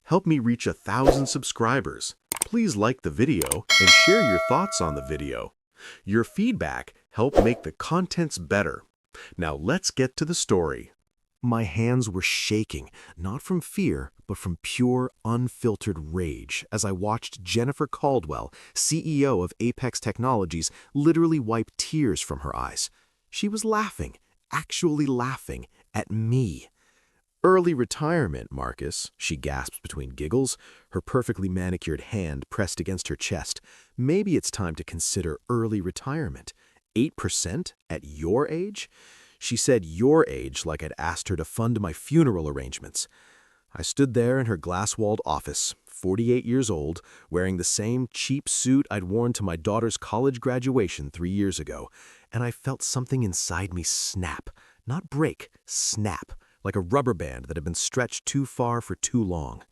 help me reach 1,000 subscribers. Please like the video and share your thoughts on the video. Your feedback helps make the contents better. Now let's get to the story. My hands were shaking, not from fear, but from pure, unfiltered rage as I watched Jennifer Caldwell, CEO of Apex Technologies, literally wipe tears from her eyes. She was laughing, actually laughing, at me. "Early retirement, Marcus," she gasped between giggles, her perfectly manicured hand pressed against her chest. "Maybe it's time to consider early retirement. 8% at your age?" She said your age like I'd asked her to fund my funeral arrangements. I stood there in her glass-walled office, 48 years old, wearing the same cheap suit I'd worn to my daughter's college graduation 3 years ago, and I felt something inside me snap, not break, snap, like a rubber band that had been stretched too far for too long.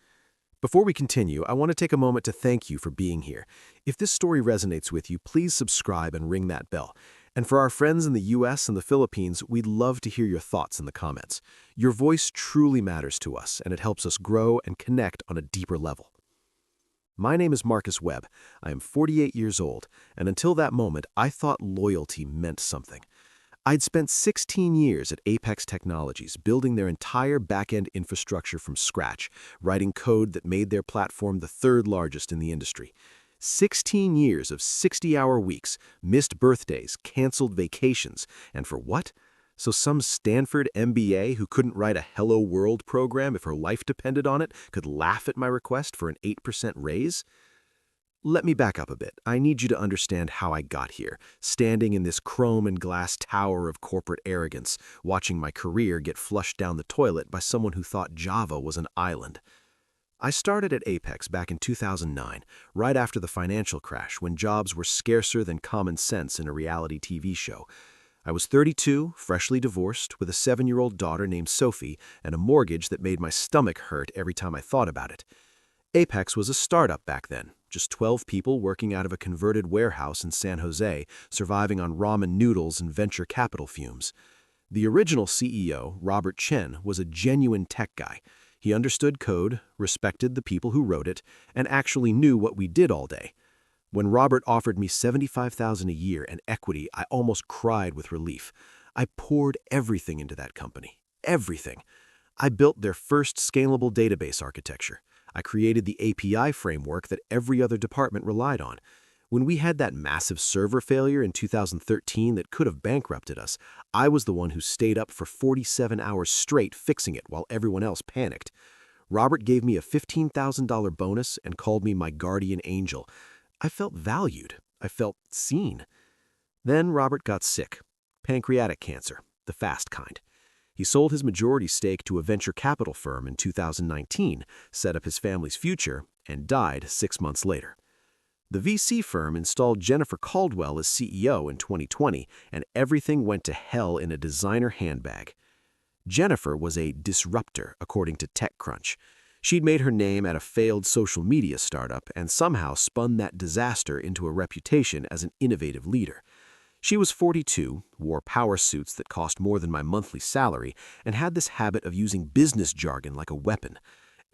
Before we continue, I want to take a moment to thank you for being here. If this story resonates with you, please subscribe and ring that bell. And for our friends in the US and the Philippines, we'd love to hear your thoughts in the comments. Your voice truly matters to us, and it helps us grow and connect on a deeper level. My name is Marcus Webb. I am 48 years old, and until that moment, I thought loyalty meant something. I'd spent 16 years at Apex Technologies, building their entire back-end infrastructure from scratch, writing code that made their platform the third largest in the industry. 16 years of 60-hour weeks, missed birthdays, canceled vacations, and for what? So some Stanford MBA who couldn't write a Hello World program if her life depended on it could laugh at my request for an 8% raise? Let me back up a bit. I need you to understand how I got here, standing in this chrome and glass tower of corporate arrogance, watching my career get flushed down the toilet by someone who thought Java was an island. I started at Apex back in 2009, right after the financial crash when jobs were scarcer than common sense in a reality TV show. I was 32, freshly divorced, with a 7-year-old daughter named Sophie and a mortgage that made my stomach hurt every time I thought about it. Apex was a startup back then, just 12 people working out of a converted warehouse in San Jose, surviving on ramen noodles and venture capital fumes. The original CEO, Robert Chen, was a genuine tech guy. He understood code, respected the people who wrote it, and actually knew what we did all day. When Robert offered me $75,000 a year and equity, I almost cried with relief. I poured everything into that company. Everything. I built their first scalable database architecture. I created the API framework that every other department relied on. When we had that massive server failure in 2013 that could have bankrupted us, I was the one who stayed up for 47 hours straight fixing it while everyone else panicked. Robert gave me a $15,000 bonus and called me my guardian angel. I felt valued. I felt seen. Then Robert got sick. Pancreatic cancer, the fast kind. He sold his majority stake to a venture capital firm in 2019, set up his family's future, and died 6 months later. The VC firm installed Jennifer Caldwell as CEO in 2020, and everything went to hell in a designer handbag. Jennifer was a disruptor, according to TechCrunch. She'd made her name at a failed social media startup and somehow spun that disaster into a reputation as an innovative leader. She was 42, wore power suits that cost more than my monthly salary, and had this habit of using business jargon like a weapon.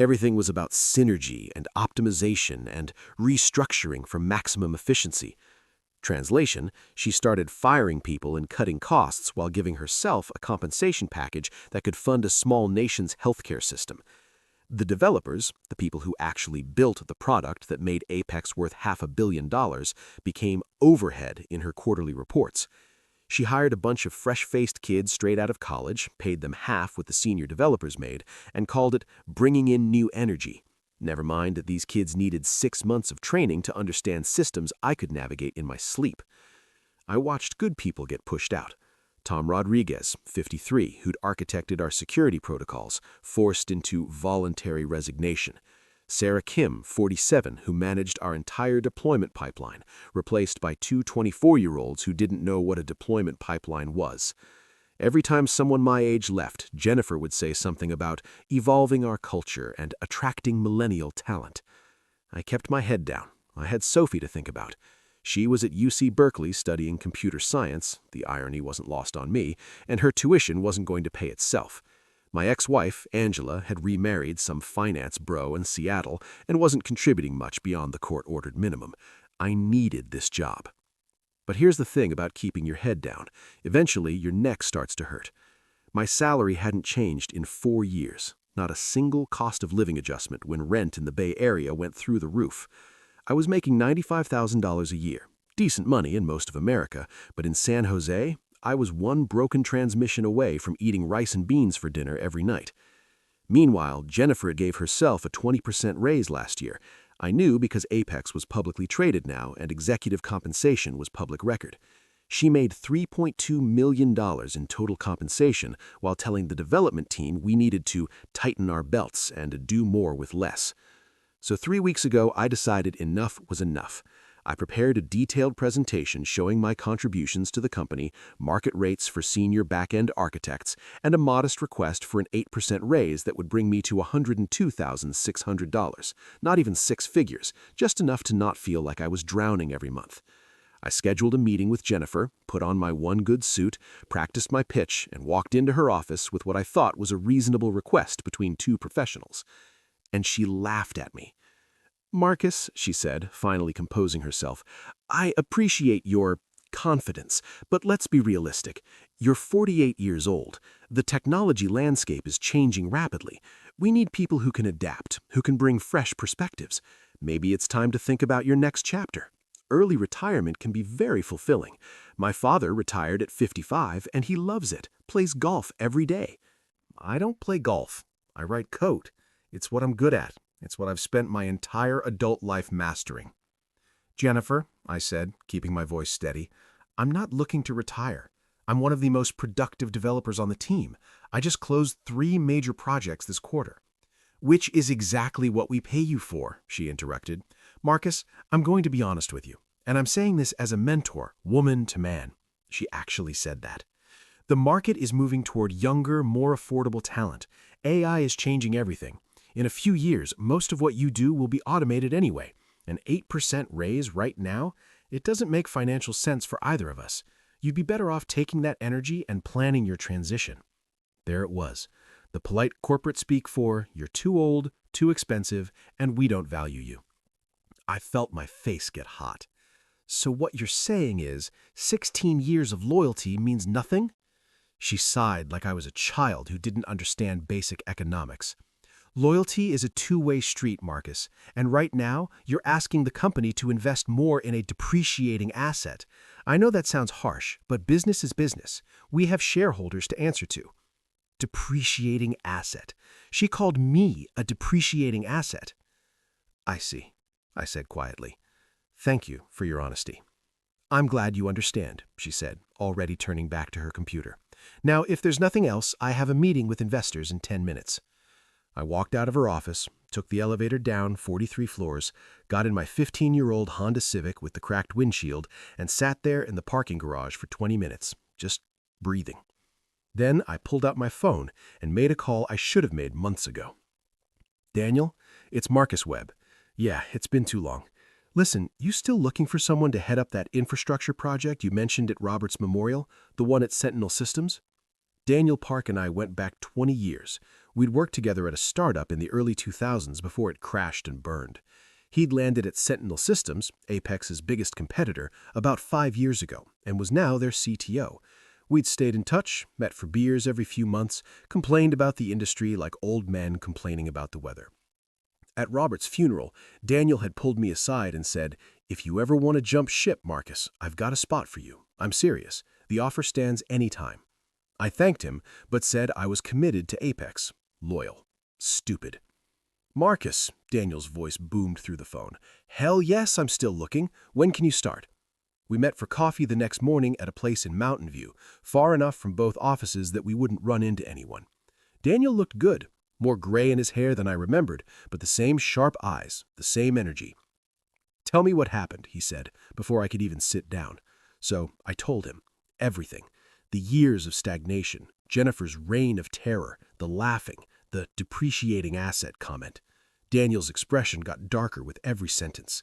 Everything was about synergy and optimization and restructuring for maximum efficiency. Translation, she started firing people and cutting costs while giving herself a compensation package that could fund a small nation's healthcare system. The developers, the people who actually built the product that made Apex worth $500 million, became overhead in her quarterly reports. She hired a bunch of fresh-faced kids straight out of college, paid them half what the senior developers made, and called it bringing in new energy. Never mind that these kids needed 6 months of training to understand systems I could navigate in my sleep. I watched good people get pushed out. Tom Rodriguez, 53, who'd architected our security protocols, forced into voluntary resignation. Sarah Kim, 47, who managed our entire deployment pipeline, replaced by 2 24-year-olds who didn't know what a deployment pipeline was. Every time someone my age left, Jennifer would say something about evolving our culture and attracting millennial talent. I kept my head down. I had Sophie to think about. She was at UC Berkeley studying computer science, the irony wasn't lost on me, and her tuition wasn't going to pay itself. My ex-wife, Angela, had remarried some finance bro in Seattle and wasn't contributing much beyond the court-ordered minimum. I needed this job. But here's the thing about keeping your head down. Eventually, your neck starts to hurt. My salary hadn't changed in 4 years. Not a single cost of living adjustment when rent in the Bay Area went through the roof. I was making $95,000 a year. Decent money in most of America, but in San Jose, I was one broken transmission away from eating rice and beans for dinner every night. Meanwhile, Jennifer gave herself a 20% raise last year. I knew because Apex was publicly traded now and executive compensation was public record. She made $3.2 million in total compensation while telling the development team we needed to tighten our belts and do more with less. So 3 weeks ago, I decided enough was enough. I prepared a detailed presentation showing my contributions to the company, market rates for senior back-end architects, and a modest request for an 8% raise that would bring me to $102,600. Not even 6 figures, just enough to not feel like I was drowning every month. I scheduled a meeting with Jennifer, put on my one good suit, practiced my pitch, and walked into her office with what I thought was a reasonable request between 2 professionals. And she laughed at me. "Marcus," she said, finally composing herself, "I appreciate your confidence, but let's be realistic. You're 48 years old. The technology landscape is changing rapidly. We need people who can adapt, who can bring fresh perspectives. Maybe it's time to think about your next chapter. Early retirement can be very fulfilling. My father retired at 55, and he loves it, plays golf every day. I don't play golf. I write code. It's what I'm good at. It's what I've spent my entire adult life mastering." "Jennifer," I said, keeping my voice steady, "I'm not looking to retire. I'm one of the most productive developers on the team. I just closed 3 major projects this quarter." "Which is exactly what we pay you for," she interrupted. "Marcus, I'm going to be honest with you, and I'm saying this as a mentor, woman to man." She actually said that. "The market is moving toward younger, more affordable talent. AI is changing everything. In a few years, most of what you do will be automated anyway. An 8% raise right now, it doesn't make financial sense for either of us. You'd be better off taking that energy and planning your transition." There it was. The polite corporate speak for, "You're too old, too expensive, and we don't value you." I felt my face get hot. "So what you're saying is 16 years of loyalty means nothing?" She sighed like I was a child who didn't understand basic economics. "Loyalty is a two-way street, Marcus, and right now you're asking the company to invest more in a depreciating asset. I know that sounds harsh, but business is business. We have shareholders to answer to." Depreciating asset. She called me a depreciating asset. "I see," I said quietly. "Thank you for your honesty." "I'm glad you understand," she said, already turning back to her computer. "Now, if there's nothing else, I have a meeting with investors in 10 minutes. I walked out of her office, took the elevator down 43 floors, got in my 15-year-old Honda Civic with the cracked windshield, and sat there in the parking garage for 20 minutes, just breathing. Then I pulled out my phone and made a call I should have made months ago. "Daniel, it's Marcus Webb. Yeah, it's been too long. Listen, you still looking for someone to head up that infrastructure project you mentioned at Roberts Memorial, the one at Sentinel Systems?" Daniel Park and I went back 20 years. We'd worked together at a startup in the early 2000s before it crashed and burned. He'd landed at Sentinel Systems, Apex's biggest competitor, about 5 years ago, and was now their CTO. We'd stayed in touch, met for beers every few months, complained about the industry like old men complaining about the weather. At Robert's funeral, Daniel had pulled me aside and said, "If you ever want to jump ship, Marcus, I've got a spot for you. I'm serious. The offer stands anytime." I thanked him, but said I was committed to Apex. Loyal. Stupid. "Marcus," Daniel's voice boomed through the phone. "Hell yes, I'm still looking. When can you start?" We met for coffee the next morning at a place in Mountain View, far enough from both offices that we wouldn't run into anyone. Daniel looked good, more gray in his hair than I remembered, but the same sharp eyes, the same energy. "Tell me what happened," he said, before I could even sit down. So I told him. Everything. The years of stagnation, Jennifer's reign of terror, the laughing, the depreciating asset comment. Daniel's expression got darker with every sentence.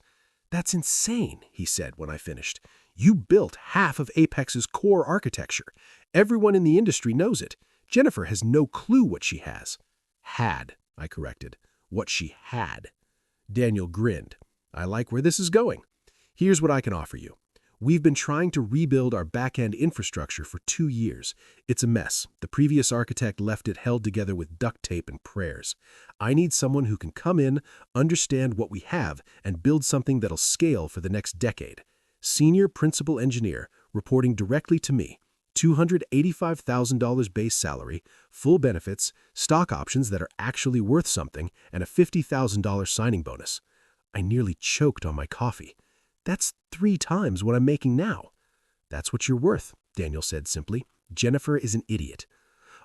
"That's insane," he said when I finished. "You built half of Apex's core architecture. Everyone in the industry knows it. Jennifer has no clue what she has. Had, I corrected. What she had. Daniel grinned. I like where this is going. Here's what I can offer you. We've been trying to rebuild our back-end infrastructure for 2 years. It's a mess. The previous architect left it held together with duct tape and prayers. I need someone who can come in, understand what we have, and build something that'll scale for the next decade. Senior principal engineer, reporting directly to me. $285,000 base salary, full benefits, stock options that are actually worth something, and a $50,000 signing bonus. I nearly choked on my coffee. That's 3 times what I'm making now. That's what you're worth, Daniel said simply. Jennifer is an idiot.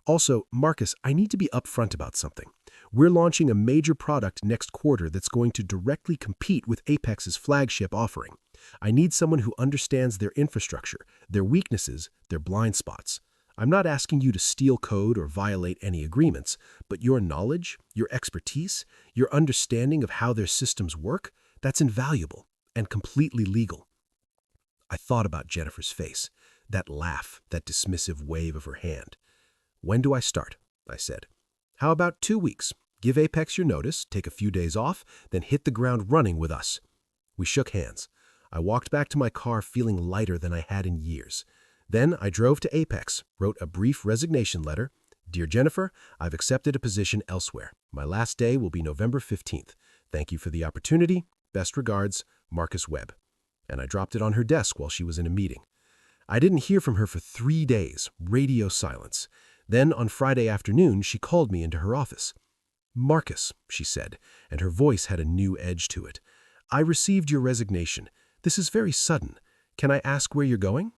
Also, Marcus, I need to be upfront about something. We're launching a major product next quarter that's going to directly compete with Apex's flagship offering. I need someone who understands their infrastructure, their weaknesses, their blind spots. I'm not asking you to steal code or violate any agreements, but your knowledge, your expertise, your understanding of how their systems work, that's invaluable and completely legal. I thought about Jennifer's face, that laugh, that dismissive wave of her hand. When do I start? I said. How about 2 weeks? Give Apex your notice, take a few days off, then hit the ground running with us. We shook hands. I walked back to my car feeling lighter than I had in years. Then I drove to Apex, wrote a brief resignation letter. Dear Jennifer, I've accepted a position elsewhere. My last day will be November 15th. Thank you for the opportunity. Best regards, Marcus Webb. And I dropped it on her desk while she was in a meeting. I didn't hear from her for 3 days, radio silence. Then on Friday afternoon, she called me into her office. Marcus, she said, and her voice had a new edge to it. I received your resignation. This is very sudden. Can I ask where you're going?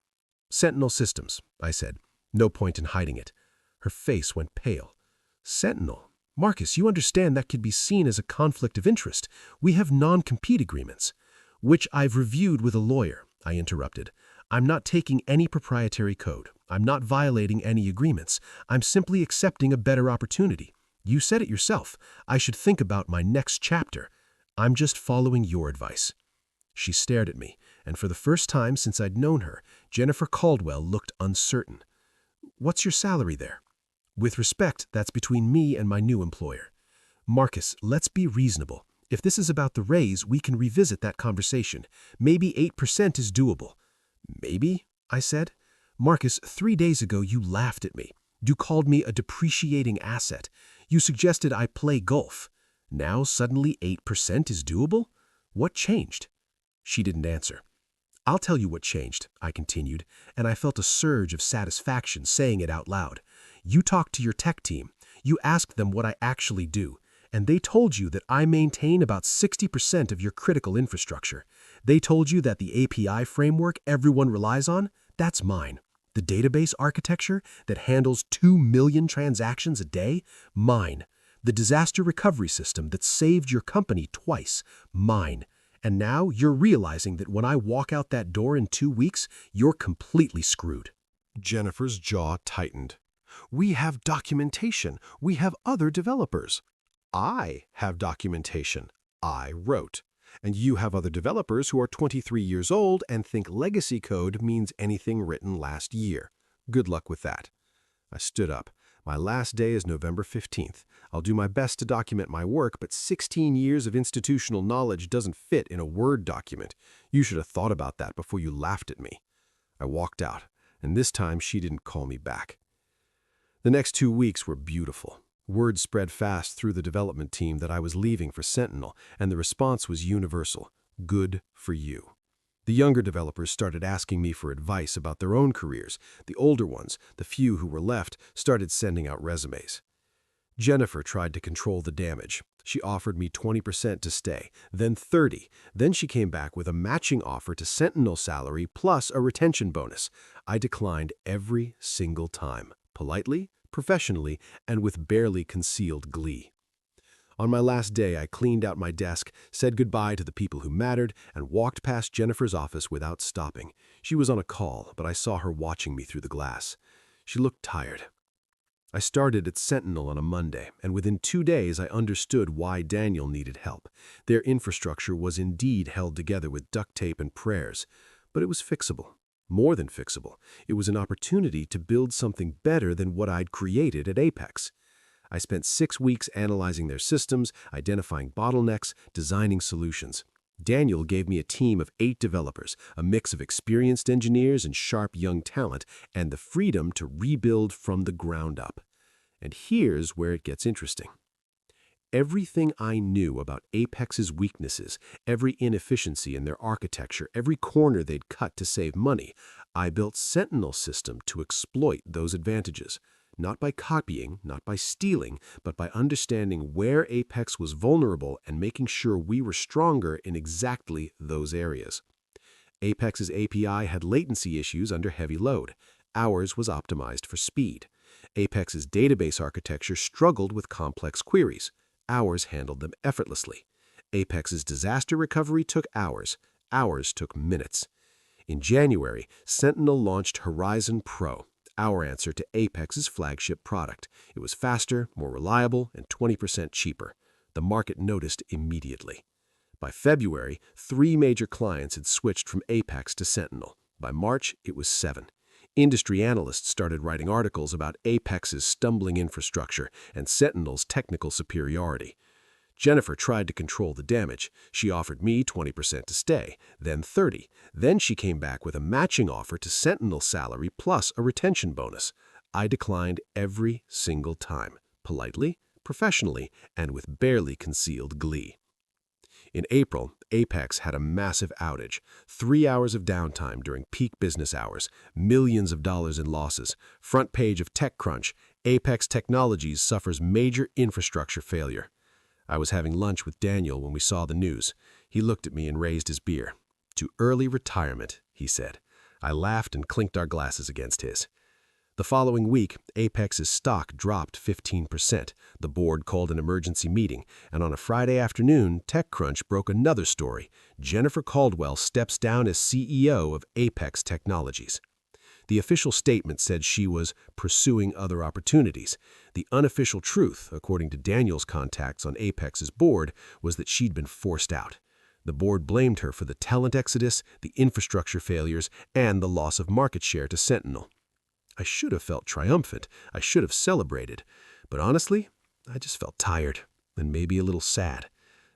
Sentinel Systems, I said. No point in hiding it. Her face went pale. Sentinel? Marcus, you understand that could be seen as a conflict of interest. We have non-compete agreements. Which I've reviewed with a lawyer, I interrupted. I'm not taking any proprietary code. I'm not violating any agreements. I'm simply accepting a better opportunity. You said it yourself. I should think about my next chapter. I'm just following your advice. She stared at me, and for the first time since I'd known her, Jennifer Caldwell looked uncertain. What's your salary there? With respect, that's between me and my new employer. Marcus, let's be reasonable. If this is about the raise, we can revisit that conversation. Maybe 8% is doable. Maybe, I said. Marcus, 3 days ago you laughed at me. You called me a depreciating asset. You suggested I play golf. Now suddenly 8% is doable? What changed? She didn't answer. I'll tell you what changed, I continued, and I felt a surge of satisfaction saying it out loud. You talked to your tech team. You asked them what I actually do, and they told you that I maintain about 60% of your critical infrastructure. They told you that the API framework everyone relies on, that's mine. The database architecture that handles 2 million transactions a day, mine. The disaster recovery system that saved your company twice, mine. And now you're realizing that when I walk out that door in 2 weeks, you're completely screwed. Jennifer's jaw tightened. We have documentation. We have other developers. I have documentation. I wrote. And you have other developers who are 23 years old and think legacy code means anything written last year. Good luck with that. I stood up. My last day is November 15th. I'll do my best to document my work, but 16 years of institutional knowledge doesn't fit in a Word document. You should have thought about that before you laughed at me. I walked out, and this time she didn't call me back. The next 2 weeks were beautiful. Word spread fast through the development team that I was leaving for Sentinel, and the response was universal. Good for you. The younger developers started asking me for advice about their own careers. The older ones, the few who were left, started sending out resumes. Jennifer tried to control the damage. She offered me 20% to stay, then 30%. Then she came back with a matching offer to Sentinel salary plus a retention bonus. I declined every single time, politely, professionally, and with barely concealed glee. On my last day, I cleaned out my desk, said goodbye to the people who mattered, and walked past Jennifer's office without stopping. She was on a call, but I saw her watching me through the glass. She looked tired. I started at Sentinel on a Monday, and within 2 days I understood why Daniel needed help. Their infrastructure was indeed held together with duct tape and prayers, but it was fixable. More than fixable, it was an opportunity to build something better than what I'd created at Apex. I spent 6 weeks analyzing their systems, identifying bottlenecks, designing solutions. Daniel gave me a team of 8 developers, a mix of experienced engineers and sharp young talent, and the freedom to rebuild from the ground up. And here's where it gets interesting. Everything I knew about Apex's weaknesses, every inefficiency in their architecture, every corner they'd cut to save money, I built Sentinel's system to exploit those advantages. Not by copying, not by stealing, but by understanding where Apex was vulnerable and making sure we were stronger in exactly those areas. Apex's API had latency issues under heavy load. Ours was optimized for speed. Apex's database architecture struggled with complex queries. Ours handled them effortlessly. Apex's disaster recovery took hours. Ours took minutes. In January, Sentinel launched Horizon Pro, our answer to Apex's flagship product. It was faster, more reliable, and 20% cheaper. The market noticed immediately. By February, 3 major clients had switched from Apex to Sentinel. By March, it was 7. Industry analysts started writing articles about Apex's stumbling infrastructure and Sentinel's technical superiority. Jennifer tried to control the damage. She offered me 20% to stay, then 30%. Then she came back with a matching offer to Sentinel's salary plus a retention bonus. I declined every single time, politely, professionally, and with barely concealed glee. In April, Apex had a massive outage, 3 hours of downtime during peak business hours, millions of dollars in losses. Front page of TechCrunch, Apex Technologies suffers major infrastructure failure. I was having lunch with Daniel when we saw the news. He looked at me and raised his beer. "To early retirement," he said. I laughed and clinked our glasses against his. The following week, Apex's stock dropped 15%. The board called an emergency meeting, and on a Friday afternoon, TechCrunch broke another story. Jennifer Caldwell steps down as CEO of Apex Technologies. The official statement said she was pursuing other opportunities. The unofficial truth, according to Daniel's contacts on Apex's board, was that she'd been forced out. The board blamed her for the talent exodus, the infrastructure failures, and the loss of market share to Sentinel. I should have felt triumphant. I should have celebrated. But honestly, I just felt tired and maybe a little sad.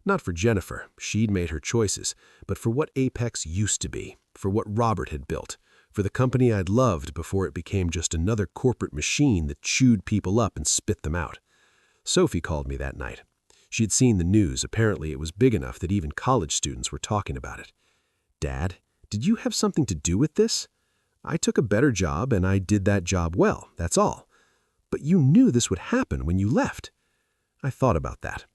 Not for Jennifer, she'd made her choices, but for what Apex used to be, for what Robert had built, for the company I'd loved before it became just another corporate machine that chewed people up and spit them out. Sophie called me that night. She'd seen the news. Apparently it was big enough that even college students were talking about it. "Dad, did you have something to do with this? I took a better job and I did that job well, that's all. But you knew this would happen when you left." I thought about that.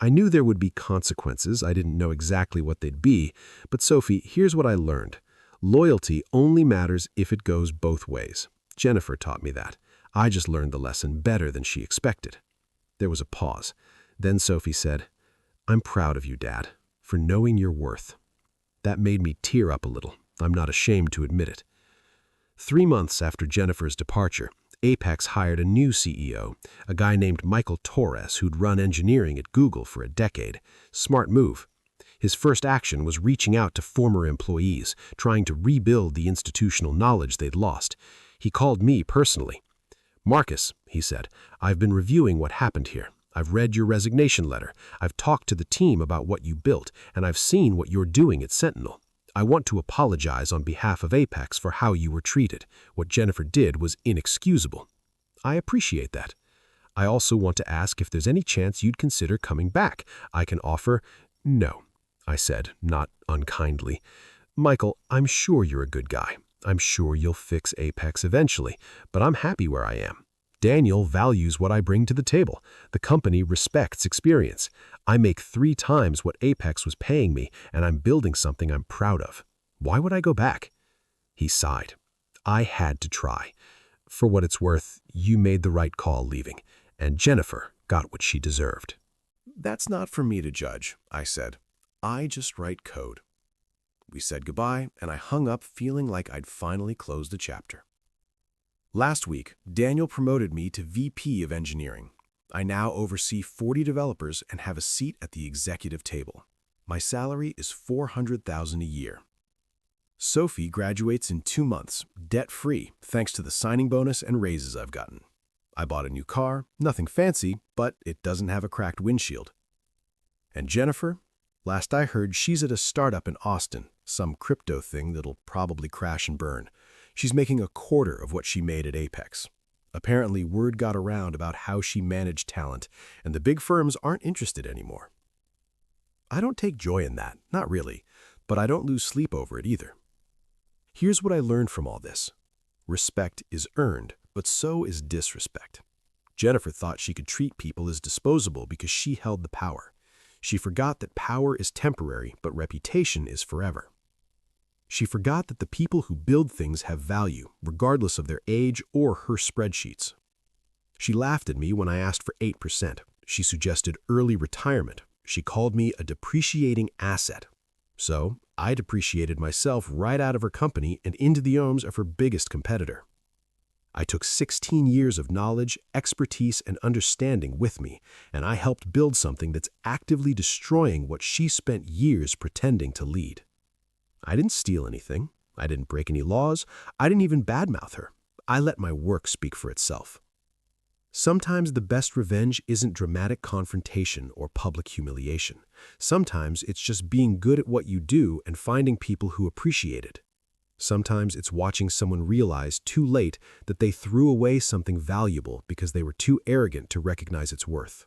I knew there would be consequences. I didn't know exactly what they'd be. But Sophie, here's what I learned. Loyalty only matters if it goes both ways. Jennifer taught me that. I just learned the lesson better than she expected. There was a pause. Then Sophie said, "I'm proud of you, Dad, for knowing your worth." That made me tear up a little. I'm not ashamed to admit it. 3 months after Jennifer's departure, Apex hired a new CEO, a guy named Michael Torres who'd run engineering at Google for a decade. Smart move. His first action was reaching out to former employees, trying to rebuild the institutional knowledge they'd lost. He called me personally. "Marcus," he said, "I've been reviewing what happened here. I've read your resignation letter. I've talked to the team about what you built, and I've seen what you're doing at Sentinel. I want to apologize on behalf of Apex for how you were treated. What Jennifer did was inexcusable." "I appreciate that. I also want to ask if there's any chance you'd consider coming back. I can offer—" "No," I said, not unkindly. "Michael, I'm sure you're a good guy. I'm sure you'll fix Apex eventually, but I'm happy where I am. Daniel values what I bring to the table. The company respects experience. I make 3 times what Apex was paying me, and I'm building something I'm proud of. Why would I go back?" He sighed. "I had to try. For what it's worth, you made the right call leaving, and Jennifer got what she deserved." "That's not for me to judge," I said. "I just write code." We said goodbye, and I hung up feeling like I'd finally closed a chapter. Last week, Daniel promoted me to VP of Engineering. I now oversee 40 developers and have a seat at the executive table. My salary is $400,000 a year. Sophie graduates in 2 months, debt-free, thanks to the signing bonus and raises I've gotten. I bought a new car, nothing fancy, but it doesn't have a cracked windshield. And Jennifer? Last I heard, she's at a startup in Austin, some crypto thing that'll probably crash and burn. She's making a quarter of what she made at Apex. Apparently, word got around about how she managed talent, and the big firms aren't interested anymore. I don't take joy in that, not really, but I don't lose sleep over it either. Here's what I learned from all this. Respect is earned, but so is disrespect. Jennifer thought she could treat people as disposable because she held the power. She forgot that power is temporary, but reputation is forever. She forgot that the people who build things have value, regardless of their age or her spreadsheets. She laughed at me when I asked for 8%. She suggested early retirement. She called me a depreciating asset. So I depreciated myself right out of her company and into the arms of her biggest competitor. I took 16 years of knowledge, expertise, and understanding with me, and I helped build something that's actively destroying what she spent years pretending to lead. I didn't steal anything. I didn't break any laws. I didn't even badmouth her. I let my work speak for itself. Sometimes the best revenge isn't dramatic confrontation or public humiliation. Sometimes it's just being good at what you do and finding people who appreciate it. Sometimes it's watching someone realize too late that they threw away something valuable because they were too arrogant to recognize its worth.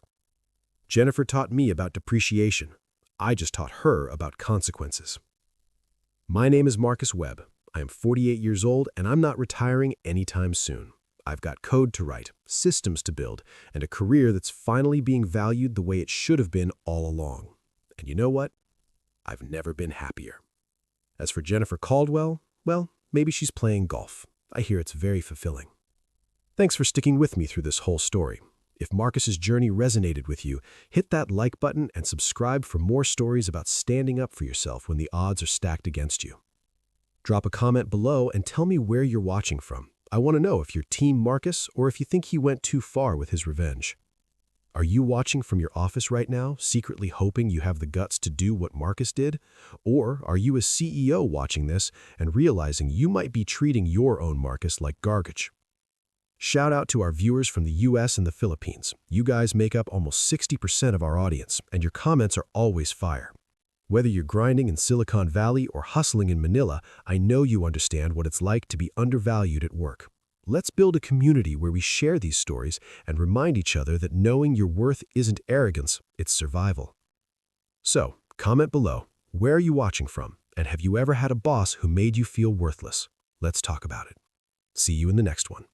Jennifer taught me about depreciation. I just taught her about consequences. My name is Marcus Webb. I am 48 years old, and I'm not retiring anytime soon. I've got code to write, systems to build, and a career that's finally being valued the way it should have been all along. And you know what? I've never been happier. As for Jennifer Caldwell, well, maybe she's playing golf. I hear it's very fulfilling. Thanks for sticking with me through this whole story. If Marcus's journey resonated with you, hit that like button and subscribe for more stories about standing up for yourself when the odds are stacked against you. Drop a comment below and tell me where you're watching from. I want to know if you're Team Marcus or if you think he went too far with his revenge. Are you watching from your office right now, secretly hoping you have the guts to do what Marcus did? Or are you a CEO watching this and realizing you might be treating your own Marcus like garbage? Shout out to our viewers from the US and the Philippines. You guys make up almost 60% of our audience, and your comments are always fire. Whether you're grinding in Silicon Valley or hustling in Manila, I know you understand what it's like to be undervalued at work. Let's build a community where we share these stories and remind each other that knowing your worth isn't arrogance, it's survival. So, comment below, where are you watching from, and have you ever had a boss who made you feel worthless? Let's talk about it. See you in the next one.